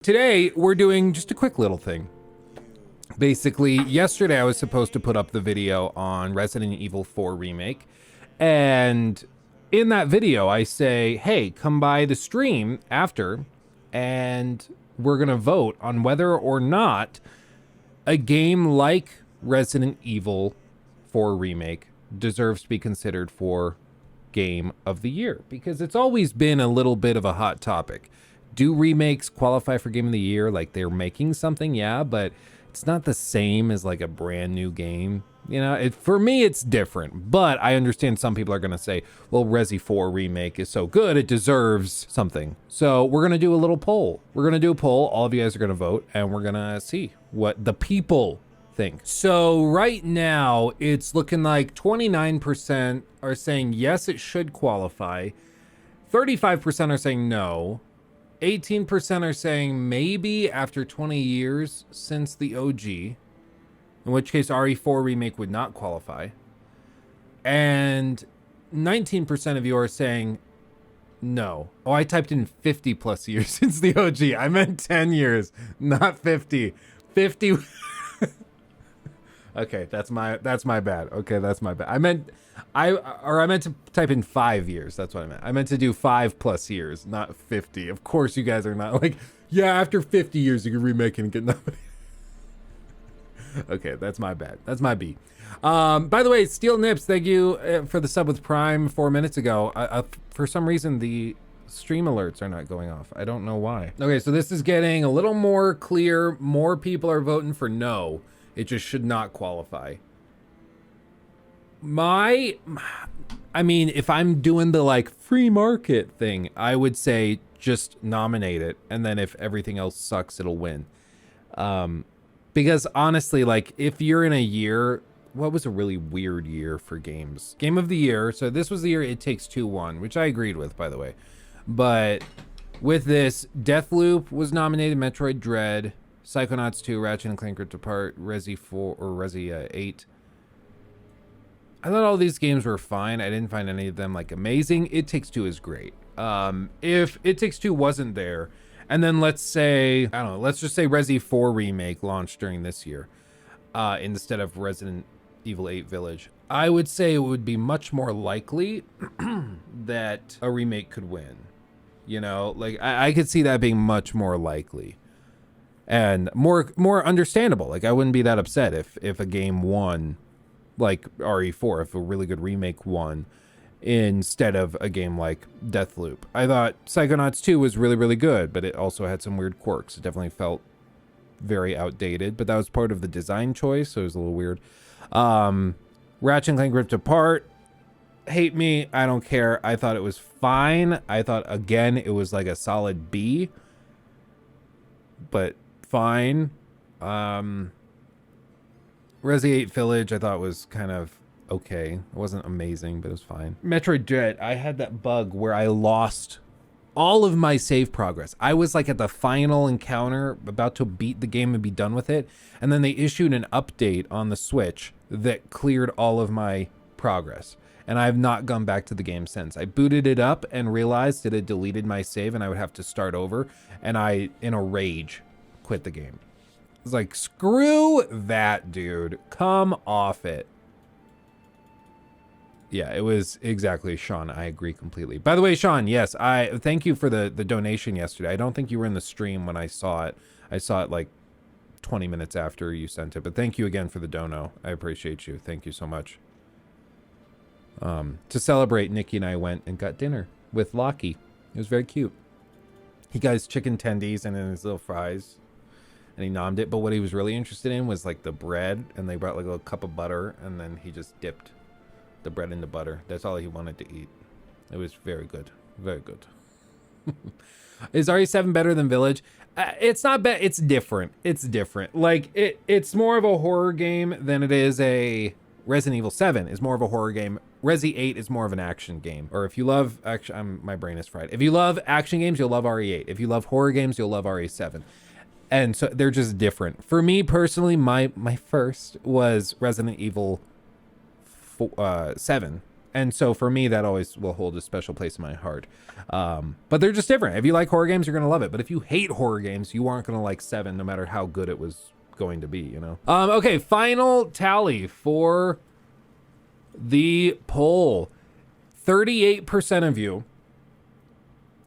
Today, we're doing just a quick little thing. Basically, yesterday I was supposed to put up the video on Resident Evil 4 Remake, and in that video I say, hey, come by the stream after, and we're gonna vote on whether or not a game like Resident Evil 4 Remake deserves to be considered for Game of the Year, because it's always been a little bit of a hot topic. Do remakes qualify for Game of the Year? Like, they're making something, yeah, but it's not the same as like a brand new game. You know, for me, it's different, but I understand some people are going to say, well, Resi 4 Remake is so good, it deserves something. So we're going to do a little poll. We're going to do a poll. All of you guys are going to vote, and we're going to see what the people think. So right now, it's looking like 29% are saying, yes, it should qualify. 35% are saying no. 18% are saying maybe after 20 years since the OG, in which case RE4 Remake would not qualify. And 19% of you are saying no. Oh, I typed in 50 plus years since the OG. I meant 10 years, not 50. 50. Okay, that's my bad. Okay, that's my bad. I meant to type in 5 years. That's what I meant. I meant to do 5+ years, not 50. Of course, you guys are not like, yeah, after 50 years you can remake it and get nominated. Okay, that's my bad. That's my B. By the way, Steel Nips, thank you for the sub with Prime 4 minutes ago. For some reason, the stream alerts are not going off. I don't know why. Okay, so this is getting a little more clear. More people are voting for no. It just should not qualify. I mean, if I'm doing the like free market thing, I would say just nominate it, and then if everything else sucks, it'll win. Because honestly, like, if you're in a year, what was a really weird year for games? Game of the Year. So this was the year It Takes Two won, which I agreed with, by the way. But with this, Deathloop was nominated, Metroid Dread, Psychonauts 2, Ratchet and Clank Rift Apart, Resi 4 or Resi 8. I thought all these games were fine. I didn't find any of them like amazing. It Takes Two is great. If It Takes Two wasn't there, and then let's say, I don't know, let's just say Resi 4 Remake launched during this year, instead of Resident Evil 8 Village, I would say it would be much more likely that a remake could win. You know, like I could see that being much more likely. And more understandable. Like, I wouldn't be that upset if a game won, like RE4, if a really good remake won, instead of a game like Deathloop. I thought Psychonauts 2 was really, really good, but it also had some weird quirks. It definitely felt very outdated, but that was part of the design choice, so it was a little weird. Ratchet and Clank Rift Apart, hate me, I don't care. I thought it was fine. I thought, again, it was like a solid B, but fine. Resi 8 Village I thought was kind of okay. It wasn't amazing, but it was fine. Metroid Dread, I had that bug where I lost all of my save progress. I was like at the final encounter, about to beat the game and be done with it, and then they issued an update on the Switch that cleared all of my progress. And I have not gone back to the game since. I booted it up and realized it had deleted my save and I would have to start over, and I, in a rage, quit the game. It's like, screw that, dude. Come off it. Yeah, it was exactly, Sean. I agree completely. By the way, Sean, yes, I thank you for the donation yesterday. I don't think you were in the stream when I saw it. I saw it like 20 minutes after you sent it. But thank you again for the dono. I appreciate you. Thank you so much. To celebrate, Nikki and I went and got dinner with Lockie. It was very cute. He got his chicken tendies and then his little fries, and he nommed it. But what he was really interested in was like the bread, and they brought like a little cup of butter, and then he just dipped the bread into butter. That's all he wanted to eat. It was very good. Very good. Is RE7 better than Village? It's not bad. It's different. It's different. Like, it's more of a horror game than it is a... Resident Evil 7 is more of a horror game. Resi 8 is more of an action game. Or if you love action, my brain is fried. If you love action games, you'll love RE8. If you love horror games, you'll love RE7. And so they're just different. For me personally, my first was Resident Evil 7. And so for me, that always will hold a special place in my heart. But they're just different. If you like horror games, you're going to love it. But if you hate horror games, you aren't going to like 7, no matter how good it was going to be, you know? Okay, final tally for the poll. 38% of you,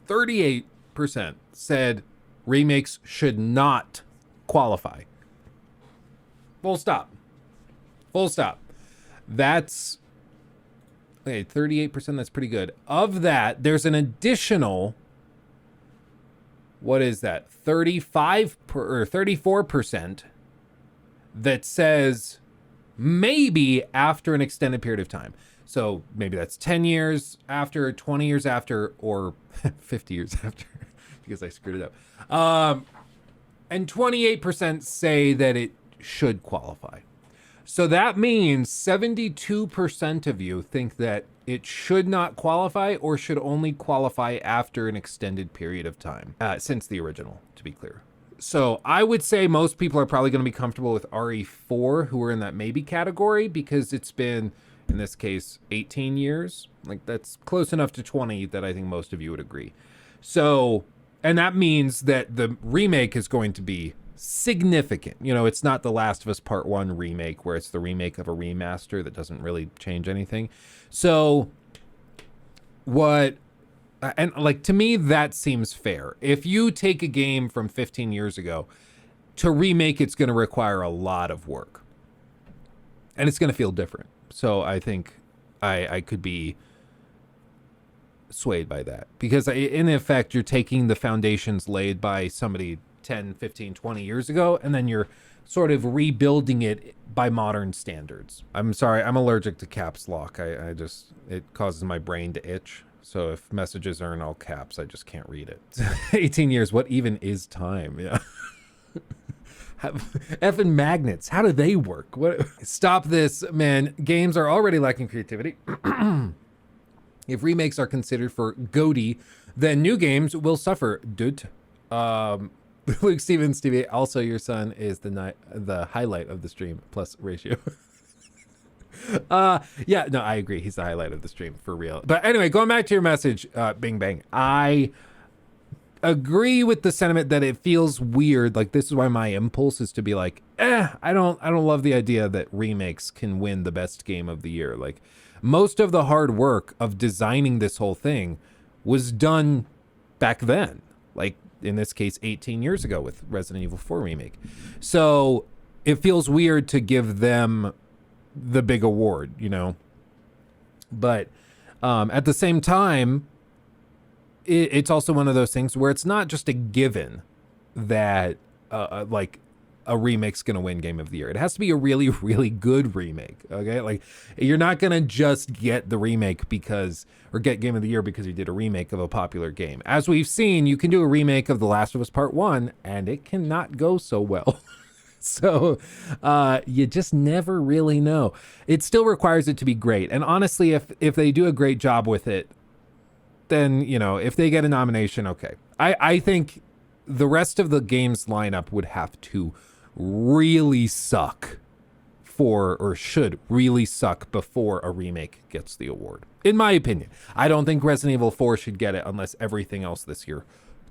38% said remakes should not qualify. Full stop. Full stop. That's, okay, 38%, that's pretty good. Of that, there's an additional, what is that? 34% that says maybe after an extended period of time. So maybe that's 10 years after, 20 years after, or 50 years after, because I screwed it up. And 28% say that it should qualify. So that means 72% of you think that it should not qualify or should only qualify after an extended period of time, since the original, to be clear. So I would say most people are probably going to be comfortable with RE4 who are in that maybe category, because it's been, in this case, 18 years. Like, that's close enough to 20 that I think most of you would agree. So, and that means that the remake is going to be significant. You know, it's not The Last of Us Part 1 remake where it's the remake of a remaster that doesn't really change anything. So what, and like, to me, that seems fair. If you take a game from 15 years ago to remake, it's going to require a lot of work and it's going to feel different. So I think I could be swayed by that, because in effect, you're taking the foundations laid by somebody 10, 15, 20 years ago, and then you're sort of rebuilding it by modern standards. I'm sorry, I'm allergic to caps lock. I just, it causes my brain to itch. So if messages are in all caps, I just can't read it. 18 years, what even is time? Yeah. Effing magnets, how do they work? What? Stop this, man. Games are already lacking creativity. If remakes are considered for GOTY, then new games will suffer. Dude. Luke Stevens TV, also your son is the highlight of the stream, plus ratio. Yeah, no, I agree. He's the highlight of the stream, for real. But anyway, going back to your message, Bing Bang, I agree with the sentiment that it feels weird. Like, this is why my impulse is to be like, I don't love the idea that remakes can win the best game of the year. Like, most of the hard work of designing this whole thing was done back then. Like, in this case, 18 years ago with Resident Evil 4 remake. So it feels weird to give them the big award, you know? But at the same time, it's also one of those things where it's not just a given that like a remake's gonna win Game of the Year. It has to be a really, really good remake, okay? Like, you're not gonna just get the remake because, or get Game of the Year because you did a remake of a popular game. As we've seen, you can do a remake of The Last of Us Part 1 and it cannot go so well. So you just never really know. It still requires it to be great. And honestly, if they do a great job with it, then, you know, if they get a nomination, okay. I think the rest of the game's lineup would have to really suck or should really suck before a remake gets the award, in my opinion. I don't think Resident Evil 4 should get it unless everything else this year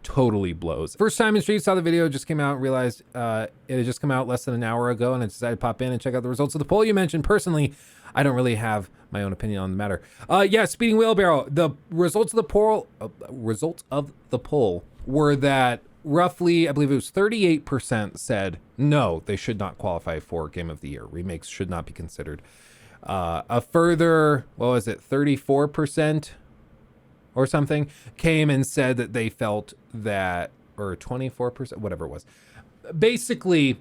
totally blows. First time in stream, saw the video, just came out and realized it had just come out less than an hour ago, and I decided to pop in and check out the results of the poll you mentioned. Personally, I don't really have my own opinion on the matter. Yeah, Speeding Wheelbarrow, the results of the poll were that roughly, I believe it was 38% said no, they should not qualify for Game of the Year. Remakes should not be considered. A further, what was it, 34% or something came and said that they felt that, or 24%, whatever it was. Basically,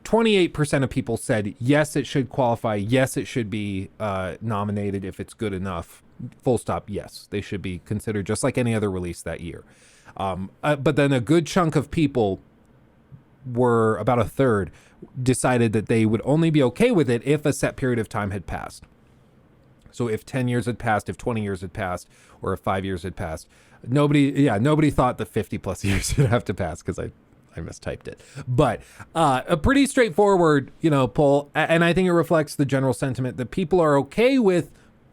28% of people said yes, it should qualify. Yes, it should be nominated if it's good enough. Full stop. Yes, they should be considered just like any other release that year. But then a good chunk of people, were about a third, decided that they would only be okay with it if a set period of time had passed. So if 10 years had passed, if 20 years had passed, or if 5 years had passed, nobody thought that 50 plus years would have to pass, because I mistyped it. But a pretty straightforward, poll. And I think it reflects the general sentiment that people are okay with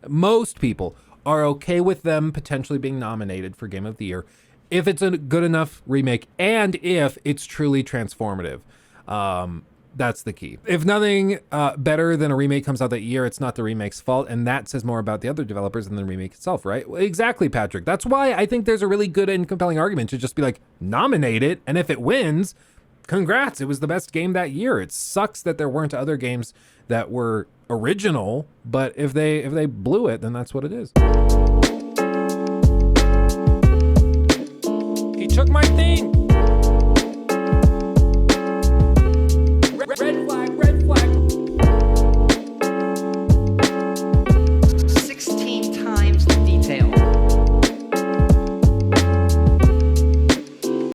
most people are okay with them potentially being nominated for Game of the Year if it's a good enough remake and if it's truly transformative. That's the key. If nothing better than a remake comes out that year, it's not the remake's fault, and that says more about the other developers than the remake itself, right? Well, exactly, Patrick. That's why I think there's a really good and compelling argument to just be like, nominate it, and if it wins, congrats, it was the best game that year. It sucks that there weren't other games that were original, but if they blew it, then that's what it is. He took my thing.